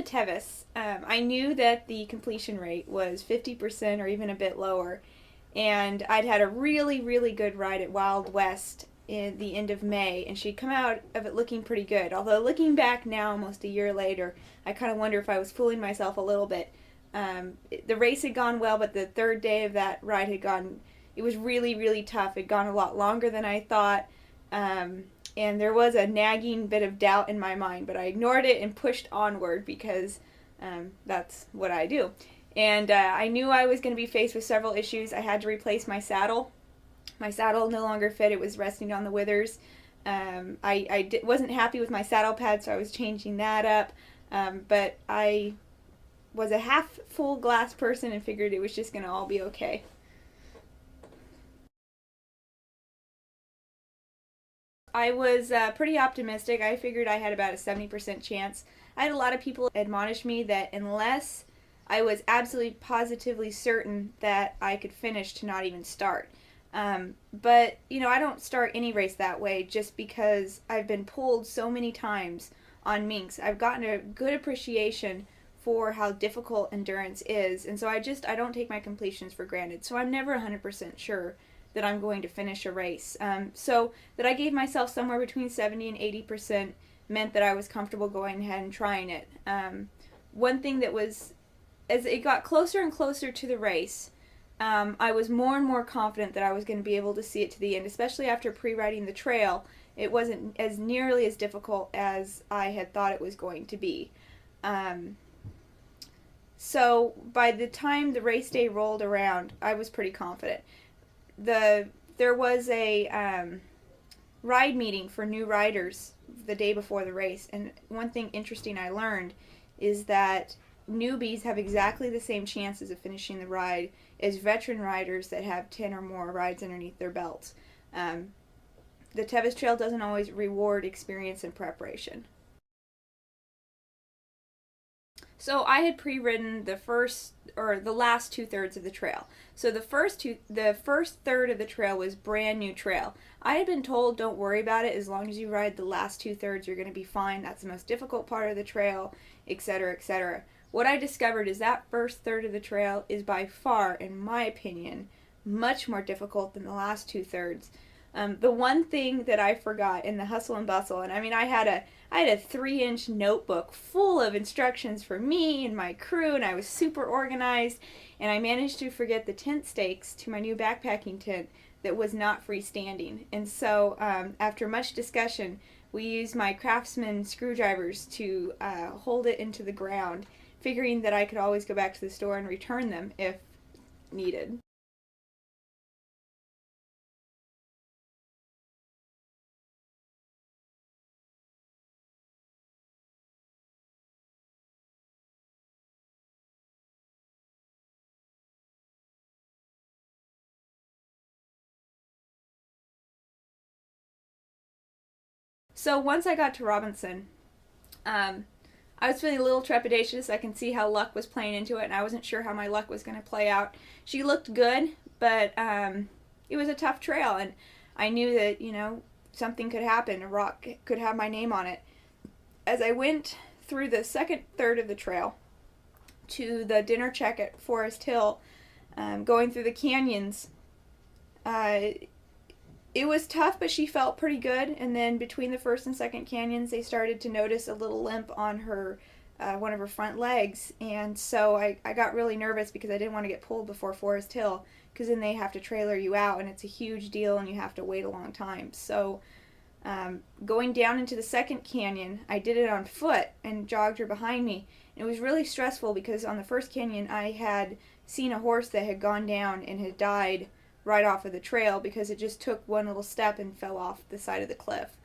Tevis, I knew that the completion rate was 50% or even a bit lower, and I'd had a really, really good ride at Wild West in the end of May, and she'd come out of it looking pretty good. Although looking back now, almost a year later, I kind of wonder if I was fooling myself a little bit. The race had gone well, but the third day of that ride it was really, really tough. It had gone a lot longer than I thought, and there was a nagging bit of doubt in my mind, but I ignored it and pushed onward because that's what I do. And I knew I was going to be faced with several issues. I had to replace my saddle. My saddle no longer fit. It was resting on the withers. Wasn't happy with my saddle pad, so I was changing that up. But I was a half full glass person and figured it was just going to all be okay. I was pretty optimistic. I figured I had about a 70% chance. I had a lot of people admonish me that unless I was absolutely positively certain that I could finish, to not even start. But, I don't start any race that way just because I've been pulled so many times on minks. I've gotten a good appreciation for how difficult endurance is, and so I don't take my completions for granted. So I'm never 100% sure that I'm going to finish a race. So that I gave myself somewhere between 70 and 80% meant that I was comfortable going ahead and trying it. One thing that was, as it got closer and closer to the race, I was more and more confident that I was going to be able to see it to the end, especially after pre-riding the trail. It wasn't as nearly as difficult as I had thought it was going to be. So by the time the race day rolled around, I was pretty confident. There was a ride meeting for new riders the day before the race, and one thing interesting I learned is that newbies have exactly the same chances of finishing the ride as veteran riders that have 10 or more rides underneath their belts. The Tevis Trail doesn't always reward experience and preparation. So I had pre-ridden the last 2/3 of the trail. So the first third of the trail was brand new trail. I had been told, don't worry about it, as long as you ride the last 2/3, you're going to be fine. That's the most difficult part of the trail, etc., etc. What I discovered is that first third of the trail is by far, in my opinion, much more difficult than the last 2/3. The one thing that I forgot in the hustle and bustle, and I had a 3-inch notebook full of instructions for me and my crew, and I was super organized, and I managed to forget the tent stakes to my new backpacking tent that was not freestanding. And so after much discussion, we used my Craftsman screwdrivers to hold it into the ground, figuring that I could always go back to the store and return them if needed. So once I got to Robinson, I was feeling a little trepidatious. I can see how luck was playing into it, and I wasn't sure how my luck was going to play out. She looked good, but it was a tough trail, and I knew that, something could happen. A rock could have my name on it. As I went through the second third of the trail to the dinner check at Forest Hill, going through the canyons, it was tough, but she felt pretty good. And then between the first and second canyons, they started to notice a little limp on her, one of her front legs. And so I got really nervous because I didn't want to get pulled before Forest Hill, because then they have to trailer you out, and it's a huge deal, and you have to wait a long time. So going down into the second canyon, I did it on foot and jogged her behind me. And it was really stressful because on the first canyon, I had seen a horse that had gone down and had died right off of the trail because it just took one little step and fell off the side of the cliff.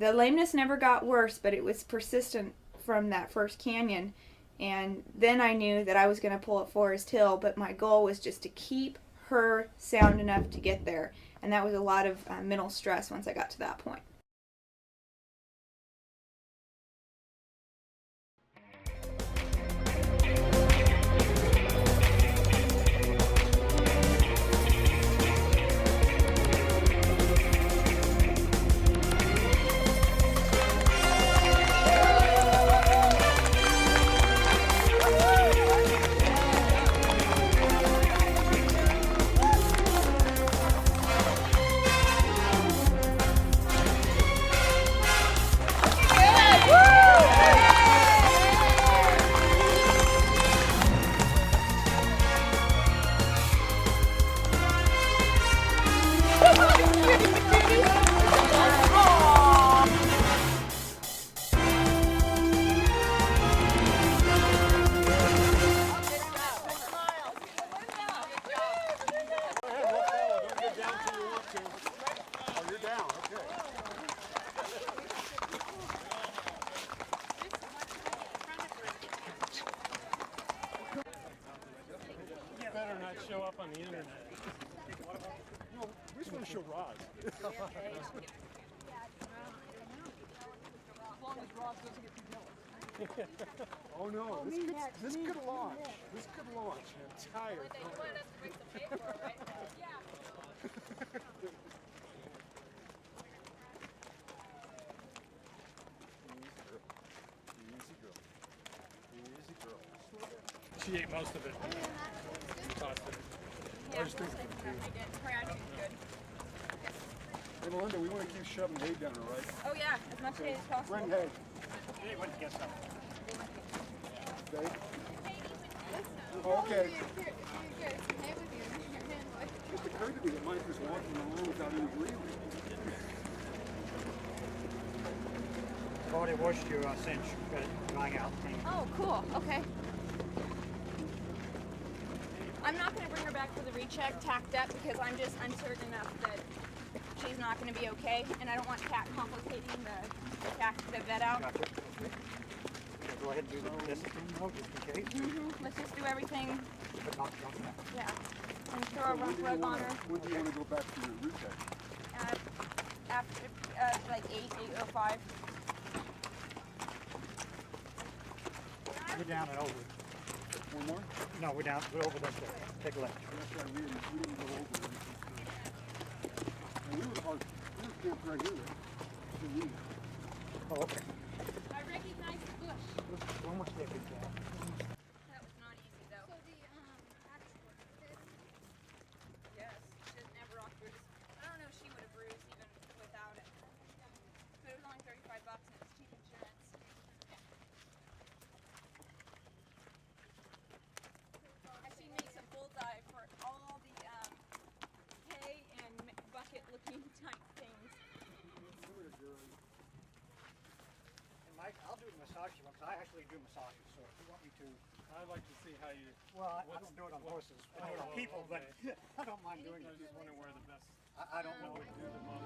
the lameness never got worse, but it was persistent from that first canyon. And then I knew that I was going to pull at Forest Hill, but my goal was just to keep her sound enough to get there. And that was a lot of mental stress once I got to that point. Better not show up on the internet. No, we just want to show Roz. As long as Roz doesn't get too jealous. Oh no, this could launch. This could launch an entire program. Easy girl. Easy girl. She ate most of it. Tossed it. I was thinking of it too. Hey Melinda, we want to keep shoving hay down her, right? Oh yeah, as much hay as possible. Bring hay. Hey, went to get some. Okay. Oh, okay. It occurred to me that Mike was walking along without any breathing. I've already washed your cinch, got it drying out. Oh, cool. Okay. I'm not going to bring her back for the recheck tacked up because I'm certain enough that she's not going to be okay, and I don't want Kat complicating the vet out. Gotcha. Okay. Go ahead and do this thing now, just in case. Let's just do everything. But not that. Yeah. And throw a rough rug on her. When do you want to go back to your root check? After like 8:05. We're down and over. One more? No, we're down. We're over this way. Take a left. That's right. We didn't go over it. And we were camped right here. So we. Oh, okay. I recognize the bush. One more step in there. That was not easy though. So yes, she doesn't have rock bruise. I don't know if she would have bruised even without it. But it was only $35 and it's cheap insurance. I see makes a bullseye for all the hay and bucket looking type things. And Mike, I'll do the massage you because I actually do massages. So if you want me to, I'd like to see how you. well, I don't do it on horses. I do it on people, but I don't mind doing I it. just wondering where the best I don't know. would do the most.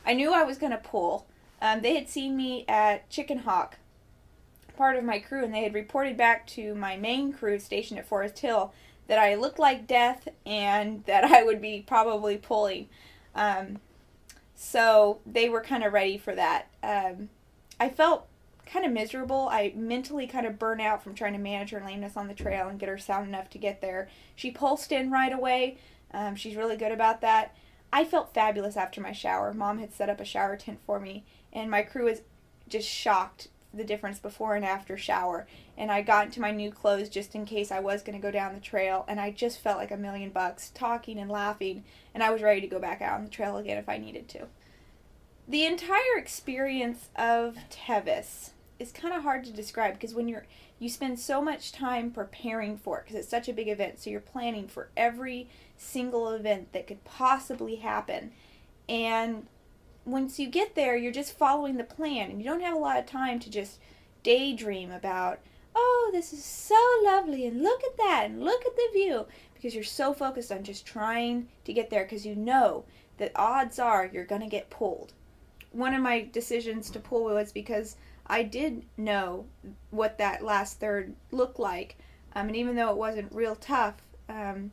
I knew I was going to pull. They had seen me at Chicken Hawk, part of my crew, and they had reported back to my main crew stationed at Forest Hill that I looked like death and that I would be probably pulling. So they were kind of ready for that. I felt kind of miserable. I mentally kind of burnt out from trying to manage her lameness on the trail and get her sound enough to get there. She pulsed in right away. She's really good about that. I felt fabulous after my shower. Mom had set up a shower tent for me, and my crew was just shocked the difference before and after shower, and I got into my new clothes just in case I was going to go down the trail, and I just felt like $1,000,000 talking and laughing, and I was ready to go back out on the trail again if I needed to. The entire experience of Tevis is kind of hard to describe because when you spend so much time preparing for it because it's such a big event, so you're planning for every single event that could possibly happen, and once you get there, you're just following the plan, and you don't have a lot of time to just daydream about, oh, this is so lovely, and look at that, and look at the view, because you're so focused on just trying to get there because you know that odds are you're going to get pulled. One of my decisions to pull was because I did know what that last third looked like, and even though it wasn't real tough,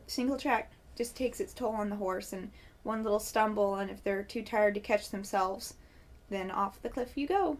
single track just takes its toll on the horse, and one little stumble, and if they're too tired to catch themselves, then off the cliff you go.